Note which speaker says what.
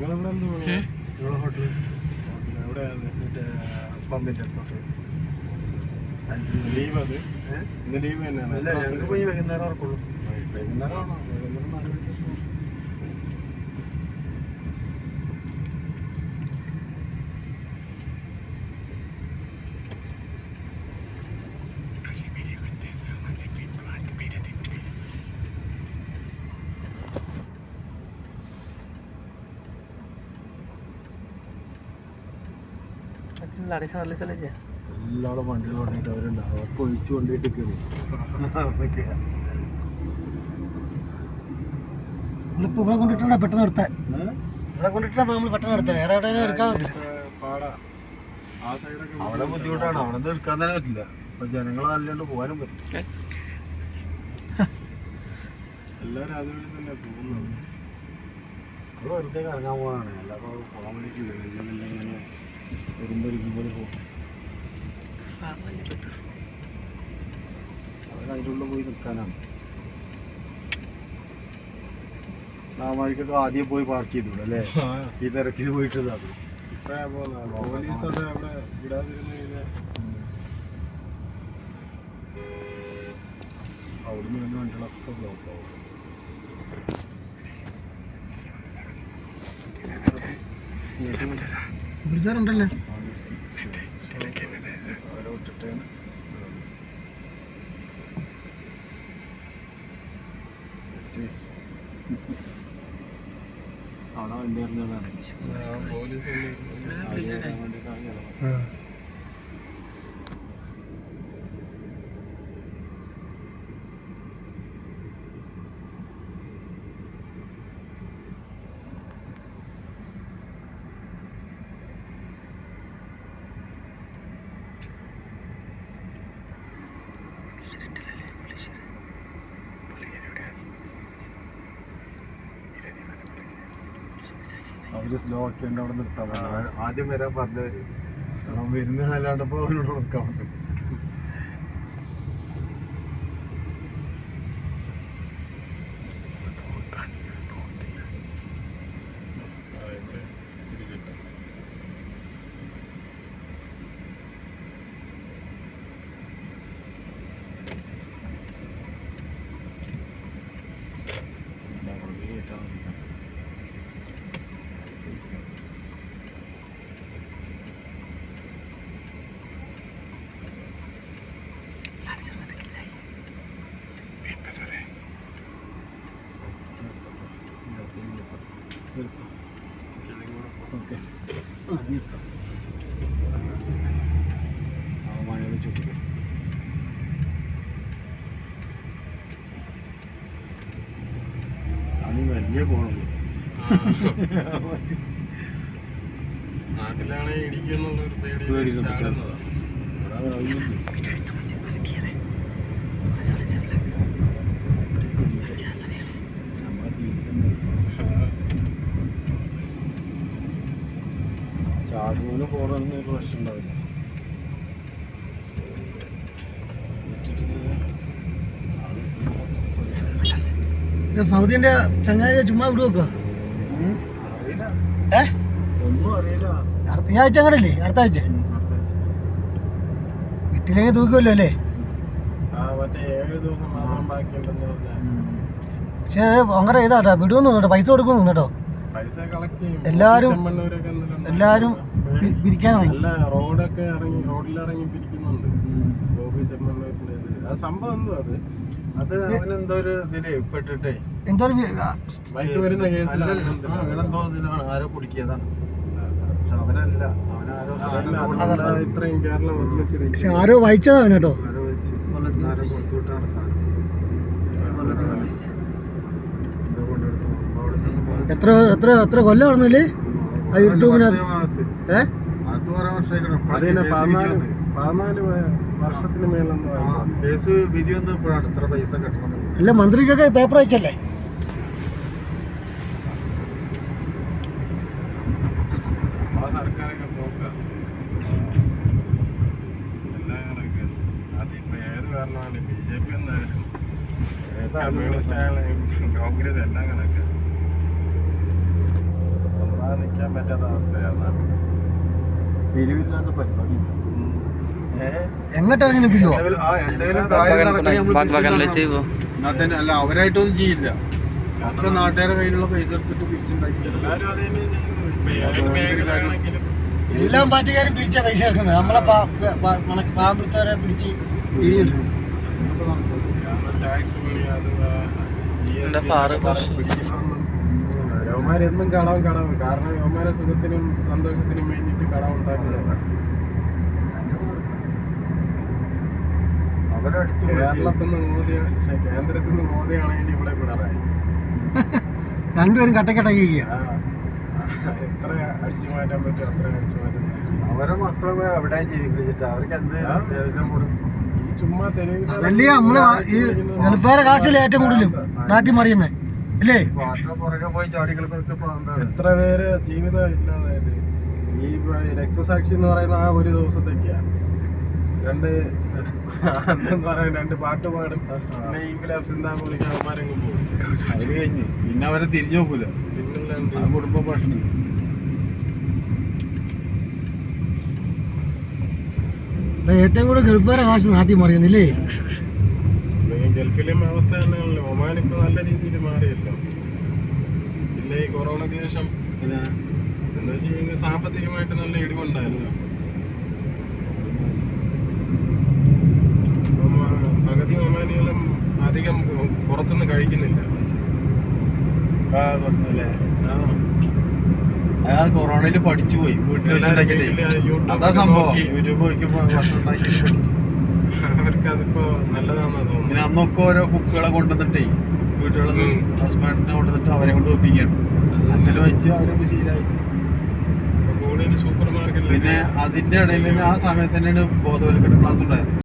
Speaker 1: Hotel എവിടെ മറ്റേ പമ്പിൻ്റെ അടുത്തോട്ട് ലീവ് അത് ഇന്ന് ലീവ് തന്നെയാണ്. അല്ല ഞങ്ങൾക്ക് പോയി വൈകുന്നേരം ഉറക്കുള്ളൂ. വൈകുന്നേരമാണോ? വൈകുന്നേരം 4 മണിക്ക് ശേഷം. എല്ലാവരും വണ്ടികൾ കൊണ്ടിട്ട് അവരുണ്ട്. അവർക്ക് ഒഴിച്ചു കൊണ്ടിട്ട് കയറി
Speaker 2: ഇവിടെ കൊണ്ടിട്ടാ പെട്ടെന്ന് എടുത്താൽ ഇവിടെ കൊണ്ടിട്ടാ നമ്മൾ പെട്ടെന്ന് എടുത്തത്. വേറെ എവിടെ എടുക്കാൻ
Speaker 1: അവിടെ ബുദ്ധിമുട്ടാണ്. അവിടെ നിന്ന് എടുക്കാൻ തന്നെ പറ്റില്ല. അപ്പൊ ജനങ്ങൾ നല്ലോണ്ട് പോകാനും പറ്റും. എല്ലാവരും അതുവഴി തന്നെ പോകുന്നത്. അത് വെറുതെ കറങ്ങാൻ പോകാനാണ്. എല്ലാവർക്കും പോകാൻ വേണ്ടിയിട്ടില്ല. ഇങ്ങനെ വരുമ്പോൾ ഇരിക്കുമ്പോൾ പോകും. അവർ അതിൻ്റെ ഉള്ളിൽ പോയി നിൽക്കാനാണ്. നാമാരിക്കൊക്കെ ആദ്യം പോയി പാർക്ക് ചെയ്തൂടെ അല്ലേ? ഈ തിരക്കിൽ പോയിട്ടത് അത് പോലീസ് അത് അവിടെ വിടാതിരുന്നു കഴിഞ്ഞാൽ അവിടുന്ന് വരുന്ന വണ്ടികളൊക്കെ ബ്ലോക്ക് ആവും.
Speaker 2: വിളിച്ചാറുണ്ടല്ലേ
Speaker 1: അവരെ വിട്ടിട്ടാണ് അവിടെ വണ്ടി വരുന്നതാണ് പോലീസ് അവര് സ്ലോ ആക്കിയാണ്ട് അവിടെ നിർത്താൻ പറ്റില്ല. ആദ്യം വരാൻ പറഞ്ഞവര് വരുന്ന നല്ലാണ്ടപ്പോ അവരോട് നിർക്കാൻ പറ്റും. ഓക്കെ നിർത്താം. മഴയുടെ ചുറ്റിക്ക് അത് വലിയ പോണുള്ളൂ. നാട്ടിലാണെങ്കിൽ ഇടിക്കുന്നുള്ളൊരു പേടി. ചാടുപോലെ പോകണമെന്ന് ഒരു പ്രശ്നം ഉണ്ടാവില്ല.
Speaker 2: സൗദിന്റെ ചങ്ങാതിയെ ചുമ്മാ വിടു വെക്കുക.
Speaker 1: ഒന്നും അറിയില്ല.
Speaker 2: ഈ ആഴ്ച അങ്ങനല്ലേ? അടുത്ത ആഴ്ച വീട്ടിലേക്ക് തൂക്കുമല്ലോ അല്ലേ?
Speaker 1: മറ്റേ 7 ദിവസം മാത്രം ബാക്കിയുണ്ടെന്ന് പറഞ്ഞാൽ.
Speaker 2: പക്ഷേ അങ്ങനെ ഇതാട്ടോ വിടുമെന്ന് കേട്ടോ, പൈസ കൊടുക്കുന്നു കേട്ടോ.
Speaker 1: പൈസ കളക്ട് ചെയ്യും.
Speaker 2: എല്ലാരും പിരിക്കാനാണ്.
Speaker 1: അല്ല റോഡൊക്കെ ഇറങ്ങി റോഡിലിറങ്ങി പിരിക്കുന്നുണ്ട്. ഗോപി ചെമ്മണ്ണൂരിന്റെ ആ സംഭവം എന്തോ അത് അവനെന്തോ ഒരു ഇതില് പെട്ടിട്ടേ
Speaker 2: എന്തോ
Speaker 1: ബൈക്ക് വരുന്ന കേസിലെന്തോ ഇതിലാണ് ആരോ കുടിക്കിയതാണ്. പക്ഷെ അവനല്ല, അവനാരോ ഇത്രയും കേരളം
Speaker 2: പക്ഷെ ആരോ വായിച്ചതാണ് കേട്ടോ.
Speaker 1: ആരോ വെച്ച് ആരോ കൊടുത്തുവിട്ടാണ് സാധനം.
Speaker 2: എത്ര എത്ര എത്ര കൊല്ലം ആണെന്നല്ലേ ആ യൂട്യൂബിനകത്ത്?
Speaker 1: 14 വർഷത്തിന് മേലെന്ന് കേസ് വിധി വന്ന് ഇപ്പോഴാണ് ഇത്ര പൈസ കെട്ടണം.
Speaker 2: അല്ല മന്ത്രിക്കൊക്കെ പേപ്പർ അയച്ചല്ലേ?
Speaker 1: ആ സർക്കാരൊക്കെ നോക്കുക. എല്ലാം കണക്ക് അതിപ്പോ ഏത് കാരണമാണ് BJP എന്നായാലും കമ്മ്യൂണിസ്റ്റ് ആയാലും കോൺഗ്രസ് എല്ലാം കണക്ക്. നിൽക്കാൻ പറ്റാത്ത അവസ്ഥയാണ് നാട്ടിൽ. പിരിവില്ലാത്ത പരിപാടി
Speaker 2: എങ്ങോട്ടെങ്കിലും പിരിവോ?
Speaker 1: എന്തെങ്കിലും കാര്യം നടക്കണേ അല്ല, അവരായിട്ടൊന്നും ചെയ്യില്ല. ഒക്കെ നാട്ടുകാരുടെ കയ്യിലുള്ള പൈസ എടുത്തിട്ട് പിരിച്ചുണ്ടാക്കി. എല്ലാവരും അത് തന്നെ ചെയ്യുന്നത്.
Speaker 2: എല്ലാം പാർട്ടിക്കാരും പിരിച്ച പൈസ എടുക്കുന്നത്. നമ്മളെ പാമ്പുത്തവരെ പിടിച്ച്
Speaker 1: ടാക്സ് യവന്മാരെന്നും കടവും കാരണം യവന്മാരെ സുഖത്തിനും സന്തോഷത്തിനും വേണ്ടിയിട്ട് കടം ഉണ്ടാക്കുന്നത്. കേരളത്തിൽ നിന്ന് കേന്ദ്രത്തിൽ നിന്ന് മോദിയാണെങ്കിൽ ഇവിടെ പിണറായി.
Speaker 2: രണ്ടുപേരും കട്ടക്കട്ടാക്കി
Speaker 1: എത്ര അടിച്ചു മാറ്റാൻ പറ്റും അത്ര അടിച്ചു മാറ്റാൻ. അവരെ മക്കളെ എവിടെ ജീവിപ്പിച്ചിട്ട് അവർക്ക് എന്ത് ഈ ചുമ്മാ
Speaker 2: അതല്ലേ നമ്മള് ഈ ഗൾഫുകാരെ കാശല്ലേ ഏറ്റവും കൂടുതലും നാട്ടിൽ മറിയുന്നത് അല്ലേ?
Speaker 1: പുറകെ പോയി ചാടികൾക്ക് എത്ര പേര് ജീവിതം ഇല്ലാതായത് ഈ രക്തസാക്ഷി എന്ന് പറയുന്ന ആ ഒരു ദിവസത്തേക്കാണ്. രണ്ട് പാട്ട് പാടും, പിന്നെ ഇംഗ്ലാബ് സിന്താബ് വിളിക്കാൻ അവന്മാരങ്ങ് പോകും. അത് കഴിഞ്ഞ് പിന്നെ അവരെ തിരിഞ്ഞു നോക്കൂല. പിന്നെ കുടുംബ ഭക്ഷണം
Speaker 2: ഏറ്റവും കൂടുതൽ ഗൾഫുകാരെ കാശ് നാട്ടിൽ മറിയുന്നില്ലേ?
Speaker 1: ഗൾഫിലെയും അവസ്ഥ തന്നെയാണല്ലോ. ഒമാൻ ഇപ്പൊ നല്ല രീതിയിൽ മാറിയല്ലോ. പിന്നെ ഈ കൊറോണയ്ക്ക് ശേഷം എന്താ വെച്ച് കഴിഞ്ഞാൽ സാമ്പത്തികമായിട്ട് നല്ല ഇടിവുണ്ടായല്ലോ. പകുതി ഒമാനികളും അധികം പുറത്തുനിന്ന് കഴിക്കുന്നില്ല.
Speaker 3: അയാൾ കൊറോണയില് പഠിച്ചു പോയി. അതാ സംഭവം. യൂട്യൂബ് നോക്കിയപ്പോ ഭക്ഷണം ഉണ്ടാക്കി പഠിച്ചു.
Speaker 1: അവർക്ക് അതിപ്പോ നല്ലതാണെന്നാ തോന്നുന്നു.
Speaker 3: പിന്നെ അന്നൊക്കെ ഓരോ കുക്കുകളെ കൊണ്ടുവന്നിട്ടേ വീട്ടുകളിൽ നിന്ന് ഹസ്ബൻഡിനെ കൊണ്ടുവന്നിട്ട് അവരെ കൊണ്ട് ഒപ്പിക്കുകയാണ്. അങ്ങനെ വെച്ച് അവരൊക്കെ ശീലമായി.
Speaker 1: കൂടുതൽ സൂപ്പർ മാർക്കറ്റിൽ
Speaker 3: പിന്നെ അതിന്റെ ഇടയിൽ ആ സമയത്ത് തന്നെയാണ് ബോധവൽക്കരണ ക്ലാസ് ഉണ്ടായത്.